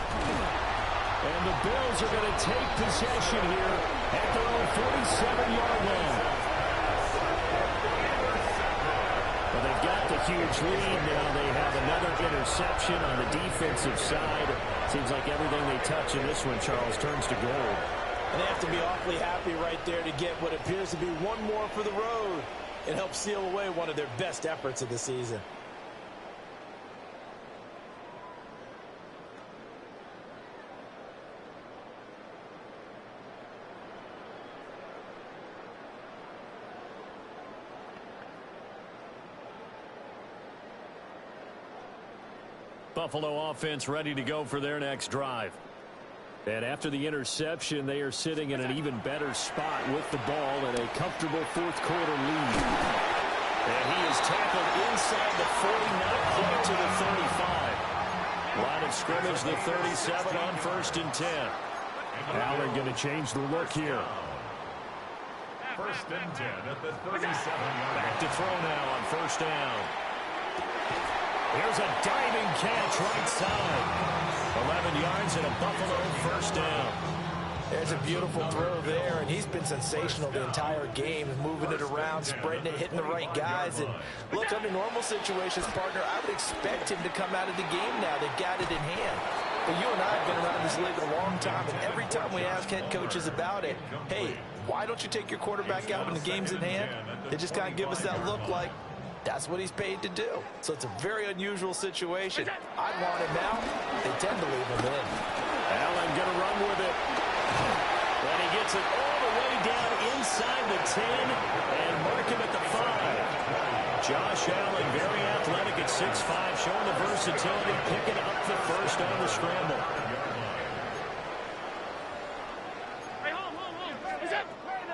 And the Bills are going to take possession here at their own 47-yard line. Well, they've got the huge lead now. They have another interception on the defensive side. Seems like everything they touch in this one, Charles, turns to gold. And they have to be awfully happy right there to get what appears to be one more for the road. It helps seal away one of their best efforts of the season. Buffalo offense ready to go for their next drive. And after the interception, they are sitting in an even better spot with the ball and a comfortable fourth-quarter lead. And he is tackled inside the 40, not quite to the 35. Line of scrimmage, the 37 on 1st and 10. Allen going to change the look here. 1st and 10 at the 37. Back to throw now on 1st down. Here's a diving catch right side. 11 yards and a Buffalo 1st down. There's a beautiful throw there, and he's been sensational the entire game, moving it around, spreading it, hitting the right guys. And look, under normal situations, partner, I would expect him to come out of the game now. They've got it in hand. But you and I have been around this league a long time, and every time we ask head coaches about it, hey, why don't you take your quarterback out when the game's in hand? They just kind of give us that look like, that's what he's paid to do. So it's a very unusual situation. I'd want him out. They tend to leave him in. Allen going to run with it. And he gets it all the way down inside the 10 and mark him at the 5. Josh Allen, very athletic at 6'5", showing the versatility, picking up the first on the scramble.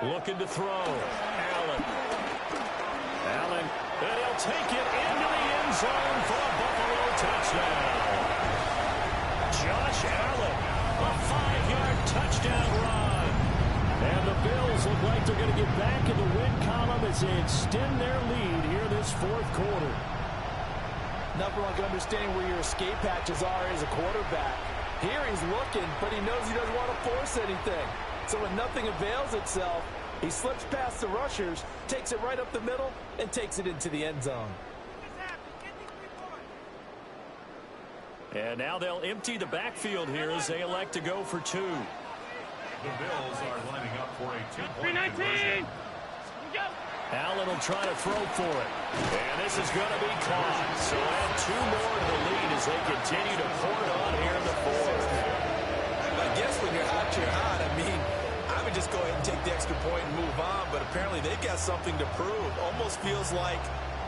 Looking to throw. Allen. And he'll take it into the end zone for a Buffalo touchdown. Josh Allen, a 5-yard touchdown run. And the Bills look like they're going to get back in the win column as they extend their lead here this fourth quarter. Nothing like understanding where your escape hatches are as a quarterback. Here he's looking, but he knows he doesn't want to force anything. So when nothing avails itself, he slips past the rushers, takes it right up the middle, and takes it into the end zone. And now they'll empty the backfield here as they elect to go for 2. The Bills are lining up for a 2-point 319. Allen will try to throw for it. And this is going to be caught. So add 2 more to the lead as they continue to pour it on here in the fourth. I guess when you're hot, you're hot. I mean, I would just go ahead and take the extra point and move on, but apparently they've got something to prove. Almost feels like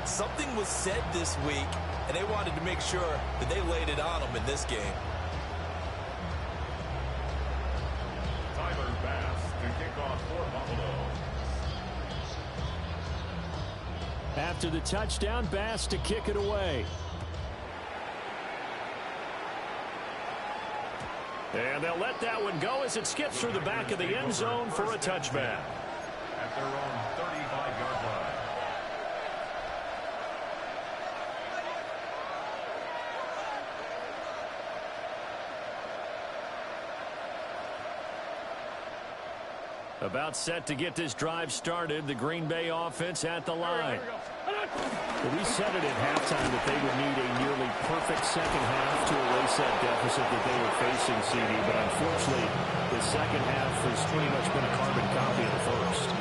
something was said this week, and they wanted to make sure that they laid it on them in this game. Tyler Bass to kick off for Buffalo. After the touchdown, Bass to kick it away. And they'll let that one go as it skips through the back of the end zone for a touchback. At their own 35-yard line. About set to get this drive started, the Green Bay offense at the line. We said it at halftime that they would need a nearly perfect second half to erase that deficit that they were facing, CD, but unfortunately, the second half has pretty much been a carbon copy of the first.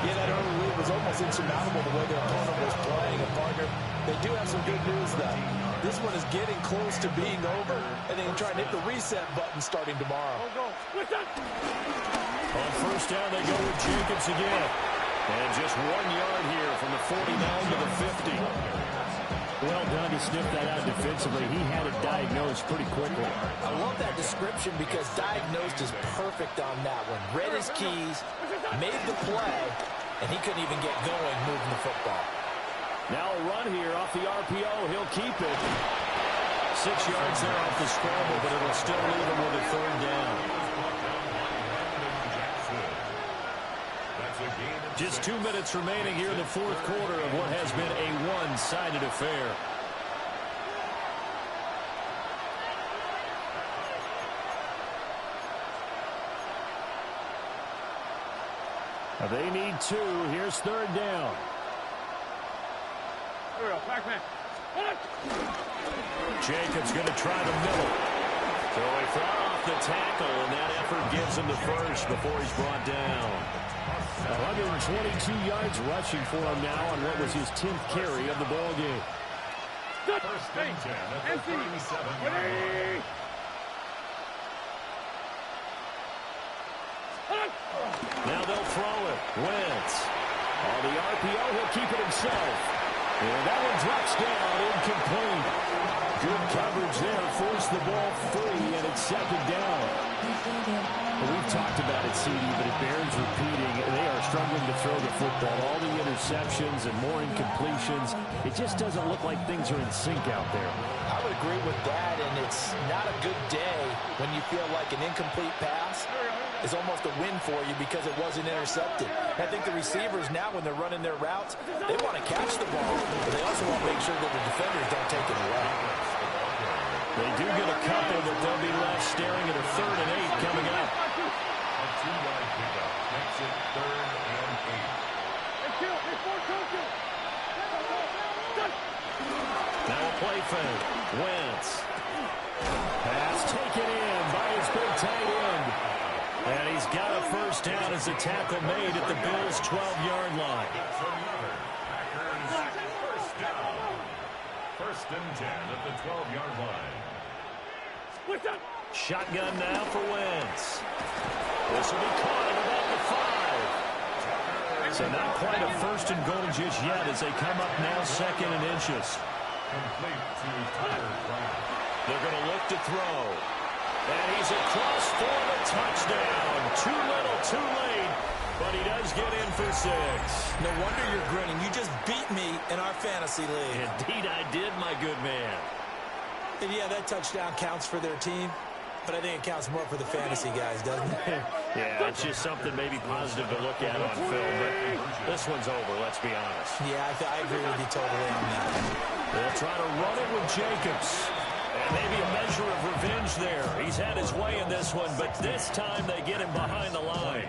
Yeah, that early lead was almost insurmountable the way their opponent was playing. And, partner, they do have some good news, though. This one is getting close to being over, and they can try and hit the reset button starting tomorrow. On 1st down, they go with Jacobs again. And just 1 yard here from the 49 to the 50. Well done to sniff that out defensively. He had it diagnosed pretty quickly. I love that description because diagnosed is perfect on that one. Read his keys, made the play, and he couldn't even get going moving the football. Now a run here off the RPO. He'll keep it. 6 yards there off the scramble, but it'll still leave him with a 3rd down. Just 2 minutes remaining here in the fourth quarter of what has been a one-sided affair. They need 2. Here's 3rd down. Here we go, back man. Jacobs going to try the middle. So he fought off the tackle, and that effort gives him the first before he's brought down. 122 yards rushing for him now on what was his 10th carry of the ball game. First and 10 at the 37-yard. Now they'll throw it. Wentz. On the RPO, he'll keep it himself. And that one drops down, incomplete. Good coverage there, forced the ball free, and it's second down. Well, we've talked about it, CD, but it bears repeating. They are struggling to throw the football. All the interceptions and more incompletions. It just doesn't look like things are in sync out there. I would agree with that, and it's not a good day when you feel like an incomplete pass is almost a win for you because it wasn't intercepted. I think the receivers now, when they're running their routes, they want to catch the ball, but they also want to make sure that the defenders don't take it away. They do get a couple, but they'll be left staring at a 3rd and 8 coming up. A 2-yard pickup makes it 3rd and 8. Now a play fake. Wentz. Pass taken in by his big tight end. And he's got a first down as a tackle made at the Bills' 12-yard line. That's another Packers first down. 1st and 10 at the 12-yard line. Shotgun now for Wentz. This will be caught at about the 5. So not quite a 1st and goal just yet as they come up now 2nd and inches. Complete to Tyler Brown. They're going to look to throw. And he's across for the touchdown. Too little, too late. But he does get in for 6. No wonder you're grinning. You just beat me in our fantasy league. Indeed I did, my good man. And yeah, that touchdown counts for their team, but I think it counts more for the fantasy guys, doesn't it? Yeah, it's just something maybe positive to look at on film, but this one's over, let's be honest. Yeah, I agree with you totally on that. They'll try to run it with Jacobs. And maybe a measure of revenge there. He's had his way in this one, but this time they get him behind the line.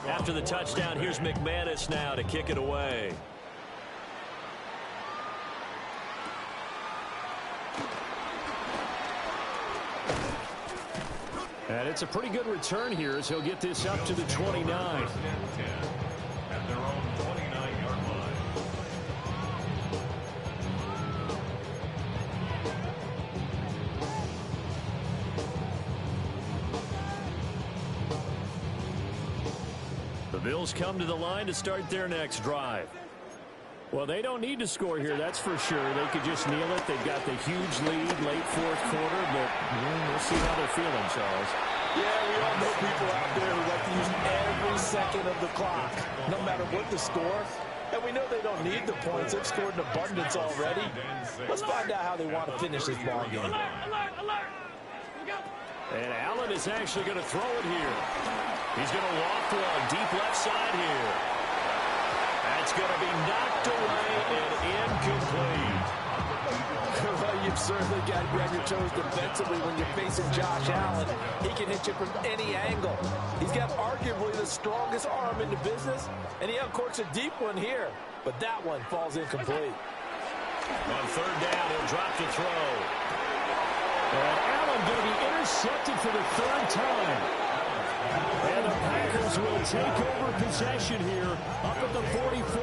After the touchdown, here's McManus now to kick it away. And it's a pretty good return here as he'll get this up to the 29. At their own 29-yard line. The Bills come to the line to start their next drive. Well, they don't need to score here, that's for sure. They could just kneel it. They've got the huge lead, late 4th quarter, but we'll see how they're feeling, Charles. Yeah, we all know people out there who like to use every second of the clock, no matter what the score. And we know they don't need the points. They've scored in abundance already. Let's find out how they want to finish this ball game. And Allen is actually going to throw it here. He's going to walk one deep left side here. That's going to be knocked away and incomplete. Well, you've certainly got to be on your toes defensively when you're facing Josh Allen. He can hit you from any angle. He's got arguably the strongest arm in the business, and he uncorks a deep one here. But that one falls incomplete. On 3rd down, he'll drop to throw. And Allen going to be intercepted for the 3rd time. And the Packers will take over possession here up at the 44.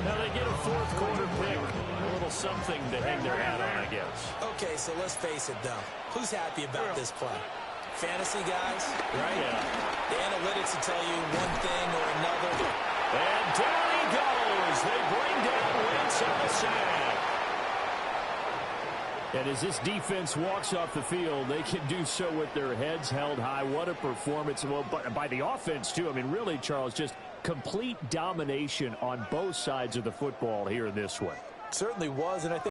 Now they get a 4th quarter pick. A little something to hang their hat on, I guess. Okay, so let's face it, though. Who's happy about this play? Fantasy guys, right? Yeah. The analytics will tell you one thing or another. And down he goes. They bring down Wentz on the sack. And as this defense walks off the field, they can do so with their heads held high. What a performance. Well, by the offense, too. I mean, really, Charles, just complete domination on both sides of the football here in this one. Certainly was, and I think